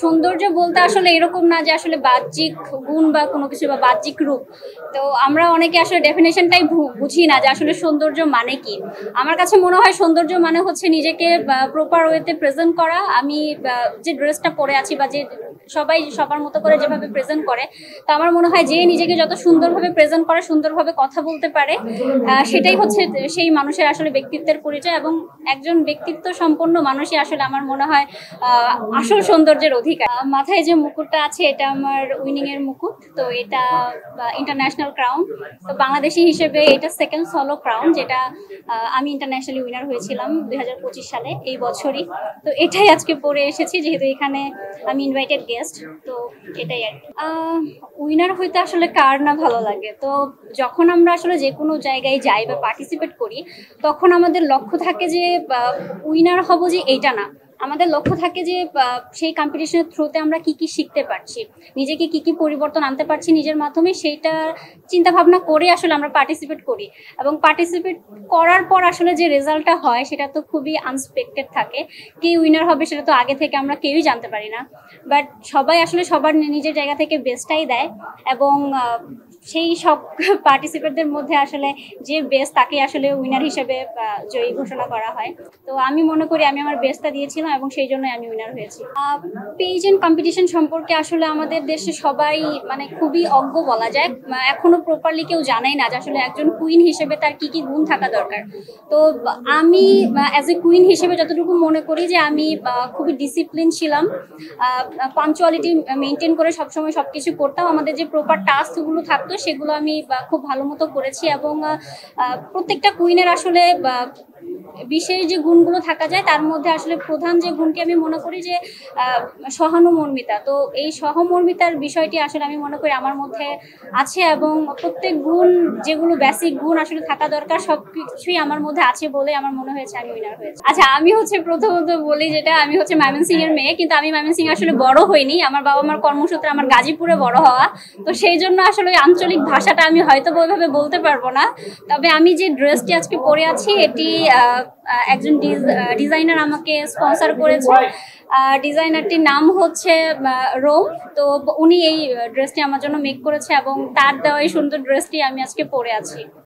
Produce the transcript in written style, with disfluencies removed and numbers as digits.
সৌন্দর্য বলতে আসলে এরকম না যে আসলে বাহ্যিক গুণ বা কোনো কিছু বা বাহ্যিক রূপ। তো আমরা অনেকে আসলে ডেফিনেশনটাই বুঝি না যে আসলে সৌন্দর্য মানে কি। আমার কাছে মনে হয় সৌন্দর্য মানে হচ্ছে নিজেকে প্রপার ওয়েতে প্রেজেন্ট করা। আমি যে ড্রেসটা পরে আছি বা যে সবাই সবার মতো করে যেভাবে প্রেজেন্ট করে, তো আমার মনে হয় যে নিজেকে যত সুন্দরভাবে প্রেজেন্ট করে, সুন্দরভাবে কথা বলতে পারে, সেটাই হচ্ছে সেই মানুষের আসলে ব্যক্তিত্বের পরিচয়। এবং একজন ব্যক্তিত্ব সম্পন্ন মানুষই আসলে আমার মনে হয় আসল সৌন্দর্যের অধিকার। মাথায় যে মুকুটটা আছে এটা আমার উইনিং এর মুকুট। তো এটা ইন্টারন্যাশনাল ক্রাউন। তো বাংলাদেশি হিসেবে এটা সেকেন্ড সলো ক্রাউন, যেটা আমি ইন্টারন্যাশনালি উইনার হয়েছিলাম 2025 সালে, এই বছরই। তো এটাই আজকে পরে এসেছি, যেহেতু এখানে আমি ইনভাইটেড গেস্ট। তো এটাই আর কি। উইনার হইতে আসলে কার না ভালো লাগে। তো যখন আমরা আসলে যে কোনো জায়গায় যাই বা পার্টিসিপেট করি, তখন আমাদের লক্ষ্য থাকে যে উইনার হব, যে এইটা না। আমাদের লক্ষ্য থাকে যে সেই কম্পিটিশনের থ্রুতে আমরা কি কি শিখতে পারছি, নিজেকে কি কি পরিবর্তন আনতে পারছি নিজের মাধ্যমে, সেইটা চিন্তা ভাবনা করে আসলে আমরা পার্টিসিপেট করি। এবং পার্টিসিপেট করার পর আসলে যে রেজাল্টটা হয় সেটা তো খুবই আনএক্সপেক্টেড থাকে। কে উইনার হবে সেটা তো আগে থেকে আমরা কেউই জানতে পারি না। বাট সবাই আসলে সবার নিজের জায়গা থেকে বেস্টটাই দেয়। এবং সেই সব পার্টিসিপেটদের মধ্যে আসলে যে বেস্ট তাকে আসলে উইনার হিসেবে জয়ী ঘোষণা করা হয়। তো আমি মনে করি আমি আমার বেস্টটা দিয়েছিলাম এবং সেই জন্যই আমি উইনার হয়েছি। পেজেন্ট কম্পিটিশন সম্পর্কে আসলে আমাদের দেশে সবাই মানে খুবই অজ্ঞ বলা যায়। এখনো প্রপারলি কেউ জানাই না যে আসলে একজন কুইন হিসেবে তার কি কি গুণ থাকা দরকার। তো আমি অ্যাজ এ কুইন হিসেবে যতটুকু মনে করি যে আমি খুবই ডিসিপ্লিন ছিলাম, পাঞ্চুয়ালিটি মেনটেন করে সবসময় সবকিছু করতাম। আমাদের যে প্রপার টাস্কগুলো থাকতো সেগুলো আমি খুব ভালো মতো করেছি। এবং প্রত্যেকটা কুইনের আসলে বিশেষ যে গুণগুলো থাকা যায়, তার মধ্যে আসলে প্রধান যে গুণটি আমি মনে করি যে সহানুমর্মিতা। তো এই সহমর্মিতার বিষয়টি আসলে আমি মনে করি আমার মধ্যে আছে। এবং প্রত্যেক গুণ, যেগুলো বেসিক গুণ আসলে থাকা দরকার, সবকিছুই আমার মধ্যে আছে বলে আমার মনে হয়েছে আমি উইনার হয়েছি। আচ্ছা, আমি হচ্ছে প্রথমত বলি যেটা, আমি হচ্ছে ময়মনসিংহ এর মেয়ে, কিন্তু আমি ময়মনসিংহ আসলে বড় হইনি। আমার বাবা মার কর্মসূত্রে আমার গাজীপুরে বড় হওয়া। তো সেই জন্য আসলে ওই আঞ্চলিক ভাষাটা আমি হয়তো ওইভাবে বলতে পারবো না। তবে আমি যে ড্রেসটি আজকে পরে আছি, এটি একজন ডিজাইনার আমাকে স্পন্সর করেছে। ডিজাইনারটির নাম হচ্ছে রোম। তো উনি এই ড্রেসটি আমার জন্য মেক করেছে এবং তার দেওয়া এই সুন্দর ড্রেসটি আমি আজকে পরে আছি।